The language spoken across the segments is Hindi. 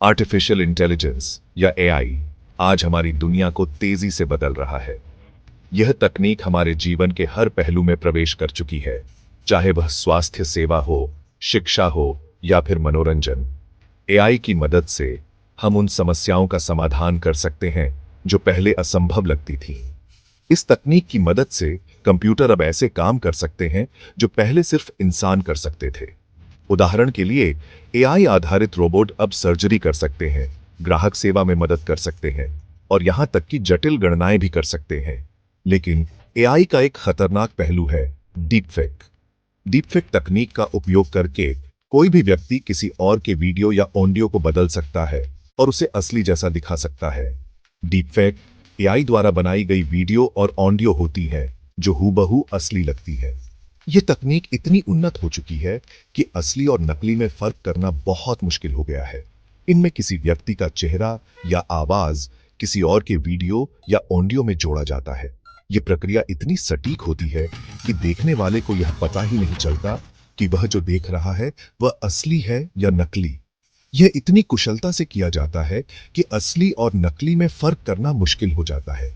आर्टिफिशियल इंटेलिजेंस या एआई आज हमारी दुनिया को तेजी से बदल रहा है। यह तकनीक हमारे जीवन के हर पहलू में प्रवेश कर चुकी है, चाहे वह स्वास्थ्य सेवा हो, शिक्षा हो या फिर मनोरंजन। एआई की मदद से हम उन समस्याओं का समाधान कर सकते हैं जो पहले असंभव लगती थी। इस तकनीक की मदद से कंप्यूटर अब ऐसे काम कर सकते हैं जो पहले सिर्फ इंसान कर सकते थे। उदाहरण के लिए एआई आधारित रोबोट अब सर्जरी कर सकते हैं, ग्राहक सेवा में मदद कर सकते हैं और यहां तक कि जटिल गणनाएं भी कर सकते हैं। लेकिन एआई का एक खतरनाक पहलू है डीपफेक। डीपफेक तकनीक का उपयोग करके कोई भी व्यक्ति किसी और के वीडियो या ऑडियो को बदल सकता है और उसे असली जैसा दिखा सकता है। डीपफेक एआई द्वारा बनाई गई वीडियो और ऑडियो होती है जो हूबहू असली लगती है। यह तकनीक इतनी उन्नत हो चुकी है कि असली और नकली में फर्क करना बहुत मुश्किल हो गया है। इनमें किसी व्यक्ति का चेहरा या आवाज किसी और के वीडियो या ऑडियो में जोड़ा जाता है। यह प्रक्रिया इतनी सटीक होती है कि देखने वाले को यह पता ही नहीं चलता कि वह जो देख रहा है वह असली है या नकली। यह इतनी कुशलता से किया जाता है कि असली और नकली में फर्क करना मुश्किल हो जाता है।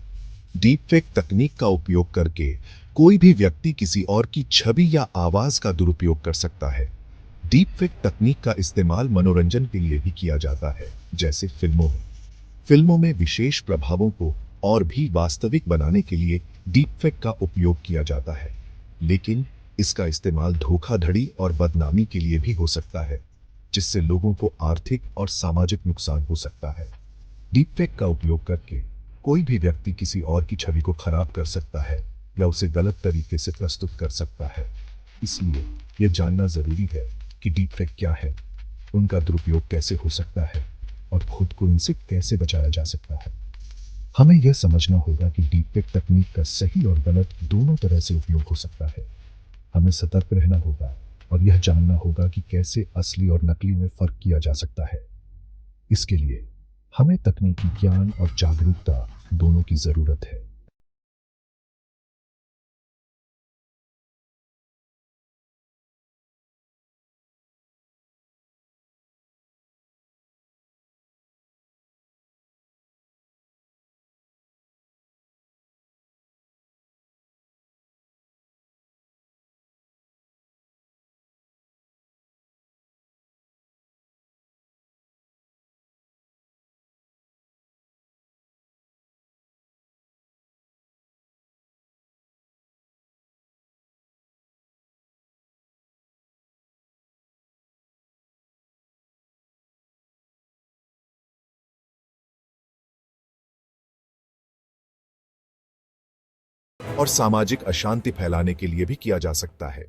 डीपफेक तकनीक का उपयोग करके कोई भी व्यक्ति किसी और की छवि या आवाज का दुरुपयोग कर सकता है। डीपफेक तकनीक का इस्तेमाल मनोरंजन के लिए भी किया जाता है, जैसे फिल्मों में विशेष प्रभावों को और भी वास्तविक बनाने के लिए डीपफेक का उपयोग किया जाता है। लेकिन इसका इस्तेमाल धोखाधड़ी और बदनामी के लिए भी हो सकता है, जिससे लोगों को आर्थिक और सामाजिक नुकसान हो सकता है। डीपफेक का उपयोग करके कोई भी व्यक्ति किसी और की छवि को खराब कर सकता है या उसे गलत तरीके से प्रस्तुत कर सकता है। इसलिए यह जानना जरूरी है कि डीपफेक क्या है, उनका दुरुपयोग कैसे हो सकता है और खुद को इनसे कैसे बचाया जा सकता है। हमें यह समझना होगा कि डीपफेक तकनीक का सही और गलत दोनों तरह से उपयोग हो सकता है। हमें सतर्क रहना होगा और यह जानना होगा कि कैसे असली और नकली में फर्क किया जा सकता है। इसके लिए हमें तकनीकी ज्ञान और जागरूकता दोनों की जरूरत है। और सामाजिक अशांति फैलाने के लिए भी किया जा सकता है।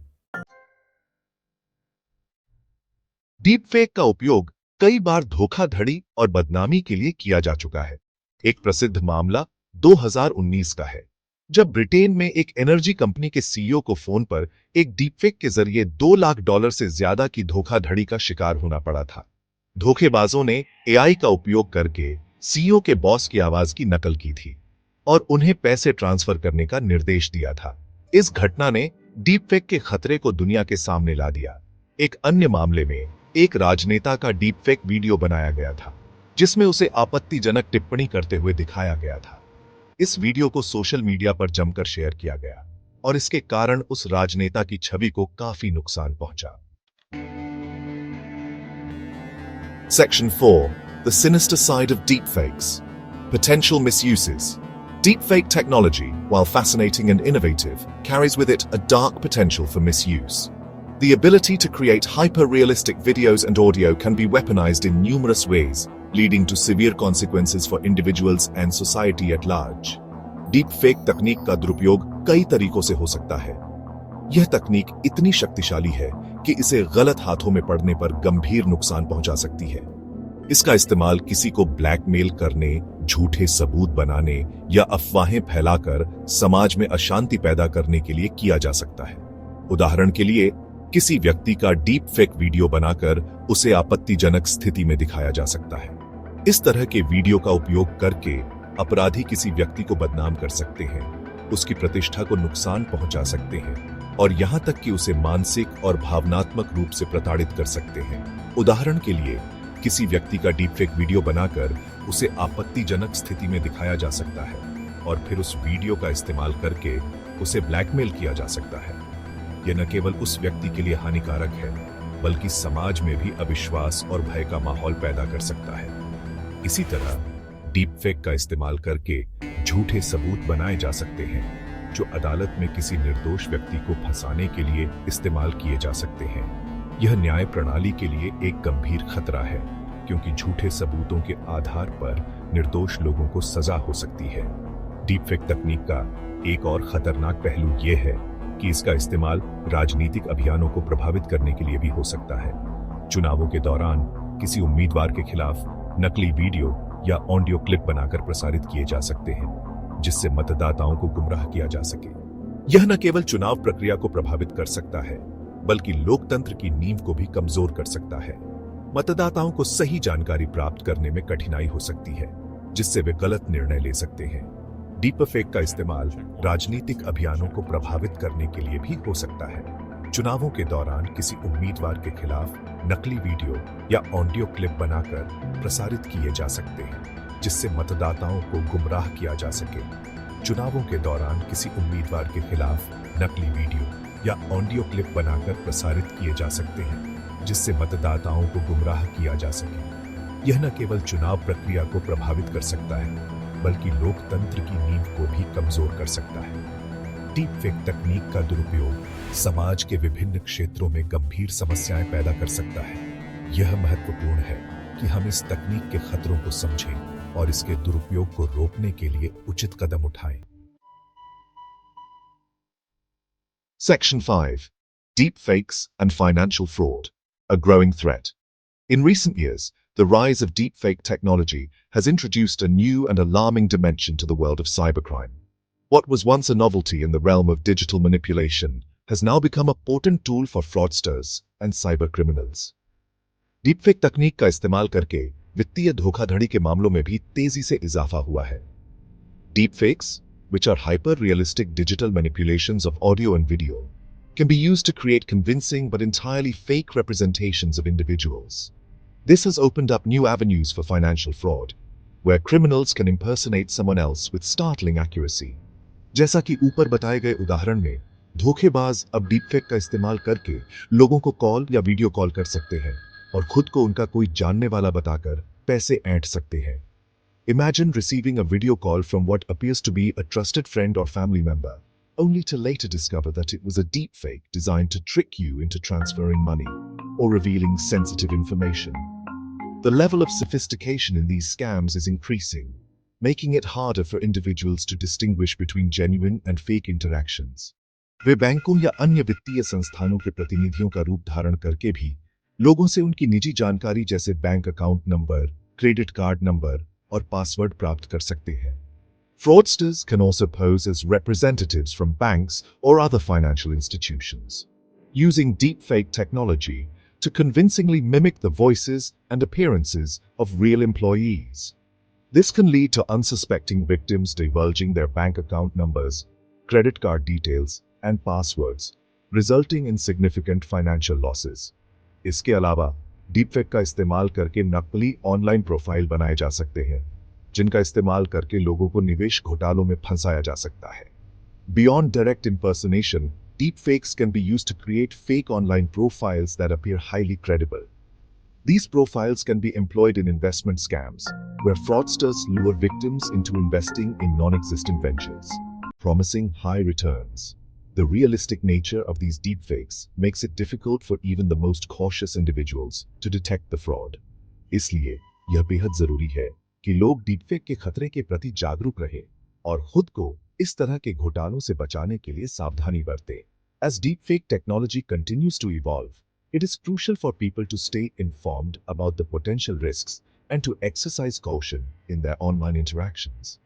डीपफेक का उपयोग कई बार धोखाधड़ी और बदनामी के लिए किया जा चुका है। एक प्रसिद्ध मामला 2019 का है, जब ब्रिटेन में एक एनर्जी कंपनी के सीईओ को फोन पर एक डीपफेक के जरिए $2 लाख से ज्यादा की धोखाधड़ी का शिकार होना पड़ा था। धोखेबाजों ने एआई का उपयोग करके सीईओ के बॉस की आवाज की नकल की थी और उन्हें पैसे ट्रांसफर करने का निर्देश दिया था। इस घटना ने डीपफेक के खतरे को दुनिया के सामने ला दिया। एक अन्य मामले में एक राजनेता का डीपफेक वीडियो बनाया गया था, जिसमें उसे आपत्तिजनक टिप्पणी करते हुए दिखाया गया था। इस वीडियो को सोशल मीडिया पर जमकर शेयर किया गया और इसके कारण उस राजनेता की छवि को काफी नुकसान पहुंचा। Section 4. The sinister side of deepfakes. Potential misuses. Deepfake technology, while fascinating and innovative, carries with it a dark potential for misuse. The ability to create hyper-realistic videos and audio can be weaponized in numerous ways, leading to severe consequences for individuals and society at large. Deepfake तकनीक का दुरुपयोग कई तरीकों से हो सकता है। यह तकनीक इतनी शक्तिशाली है कि इसे गलत हाथों में पड़ने पर गंभीर नुकसान पहुंचा सकती है। इसका इस्तेमाल किसी को ब्लैकमेल करने, झूठे सबूत बनाने या अफवाहें फैलाकर समाज में अशांति पैदा करने के लिए किया जा सकता है। उदाहरण के लिए, किसी व्यक्ति का डीप फेक वीडियो बनाकर उसे आपत्तिजनक स्थिति में दिखाया जा सकता है। इस तरह के वीडियो का उपयोग करके अपराधी किसी व्यक्ति को बदनाम कर सकते हैं, उसकी प्रतिष्ठा को नुकसान पहुंचा सकते हैं और यहां तक कि उसे मानसिक और भावनात्मक रूप से प्रताड़ित कर सकते हैं। उदाहरण के लिए, किसी व्यक्ति का डीपफेक वीडियो बनाकर उसे आपत्तिजनक स्थिति में दिखाया जा सकता है और फिर उस वीडियो का इस्तेमाल करके उसे ब्लैकमेल किया जा सकता है। यह न केवल उस व्यक्ति के लिए हानिकारक है, बल्कि समाज में भी अविश्वास और भय का माहौल पैदा कर सकता है। इसी तरह डीपफेक का इस्तेमाल करके झूठे सबूत बनाए जा सकते हैं, जो अदालत में किसी निर्दोष व्यक्ति को फंसाने के लिए इस्तेमाल किए जा सकते हैं। यह न्याय प्रणाली के लिए एक गंभीर खतरा है, क्योंकि झूठे सबूतों के आधार पर निर्दोष लोगों को सजा हो सकती है। डीपफेक तकनीक का एक और खतरनाक पहलू यह है कि इसका इस्तेमाल राजनीतिक अभियानों को प्रभावित करने के लिए भी हो सकता है। चुनावों के दौरान किसी उम्मीदवार के खिलाफ नकली वीडियो या ऑडियो क्लिप बनाकर प्रसारित किए जा सकते हैं, जिससे मतदाताओं को गुमराह किया जा सके। यह न केवल चुनाव प्रक्रिया को प्रभावित कर सकता है, बल्कि लोकतंत्र की नींव को भी कमजोर कर सकता है। मतदाताओं को सही जानकारी प्राप्त करने में कठिनाई हो सकती है, जिससे वे गलत निर्णय ले सकते हैं। डीपफेक का इस्तेमाल राजनीतिक अभियानों को प्रभावित करने के लिए भी हो सकता है। चुनावों के दौरान किसी उम्मीदवार के खिलाफ नकली वीडियो या ऑडियो क्लिप बनाकर प्रसारित किए जा सकते हैं, जिससे मतदाताओं को गुमराह किया जा सके। चुनावों के दौरान किसी उम्मीदवार के खिलाफ नकली वीडियो या ऑडियो क्लिप बनाकर प्रसारित किए जा सकते हैं, जिससे मतदाताओं को गुमराह किया जा सके। यह न केवल चुनाव प्रक्रिया को प्रभावित कर सकता है, बल्कि लोकतंत्र की नींव को भी कमजोर कर सकता है। डीपफेक तकनीक का दुरुपयोग समाज के विभिन्न क्षेत्रों में गंभीर समस्याएं पैदा कर सकता है। यह महत्वपूर्ण है कि हम इस तकनीक के खतरों को समझें और इसके दुरुपयोग को रोकने के लिए उचित कदम उठाएं। Section 5. Deepfakes and Financial Fraud, a growing threat. In recent years, the rise of deepfake technology has introduced a new and alarming dimension to the world of cybercrime. What was once a novelty in the realm of digital manipulation has now become a potent tool for fraudsters and cybercriminals. Deepfake तकनीक का इस्तेमाल करके वित्तीय धोखाधड़ी के मामलों में भी तेजी से इजाफा हुआ है। Deepfakes, which are hyper-realistic digital manipulations of audio and video, can be used to create convincing but entirely fake representations of individuals. This has opened up new avenues for financial fraud, where criminals can impersonate someone else with startling accuracy. जैसा कि ऊपर बताए गए उदाहरण में, धोखेबाज अब डीपफेक का इस्तेमाल करके लोगों को कॉल या वीडियो कॉल कर सकते हैं और खुद को उनका कोई जानने वाला बताकर पैसे ऐंठ सकते हैं। Imagine receiving a video call from what appears to be a trusted friend or family member, only to later discover that it was a deepfake designed to trick you into transferring money or revealing sensitive information. The level of sophistication in these scams is increasing, making it harder for individuals to distinguish between genuine and fake interactions. वे बैंकों या अन्य वित्तीय संस्थानों के प्रतिनिधियों का रूप धारण करके भी लोगों से उनकी निजी जानकारी जैसे bank account number, credit card number और पासवर्ड प्राप्त कर सकते हैं। Fraudsters can also pose as representatives from banks or other financial institutions, using deepfake technology to convincingly mimic the voices and appearances of real employees. This can lead to unsuspecting victims divulging their bank account numbers, credit card details, and passwords, resulting in significant financial losses. इसके अलावा डीपफेक का इस्तेमाल करके नकली ऑनलाइन प्रोफाइल बनाए जा सकते हैं, जिनका इस्तेमाल करके लोगों को निवेश घोटालों में फंसाया जा सकता है। Beyond direct impersonation, deepfakes can be used to create fake online profiles that appear highly credible. These profiles can be employed in investment scams, where fraudsters lure victims into investing in non-existent ventures, promising high returns. The realistic nature of these deepfakes makes it difficult for even the most cautious individuals to detect the fraud. इसलिए यह बेहद जरूरी है कि लोग डीपफेक के खतरे के प्रति जागरूक रहें और खुद को इस तरह के घोटालों से बचाने के लिए सावधानी बरतें। As deepfake technology continues to evolve, it is crucial for people to stay informed about the potential risks and to exercise caution in their online interactions.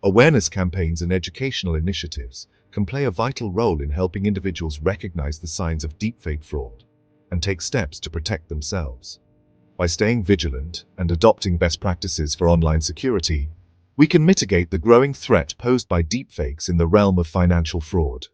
Awareness campaigns and educational initiatives can play a vital role in helping individuals recognize the signs of deepfake fraud and take steps to protect themselves. By staying vigilant and adopting best practices for online security, we can mitigate the growing threat posed by deepfakes in the realm of financial fraud.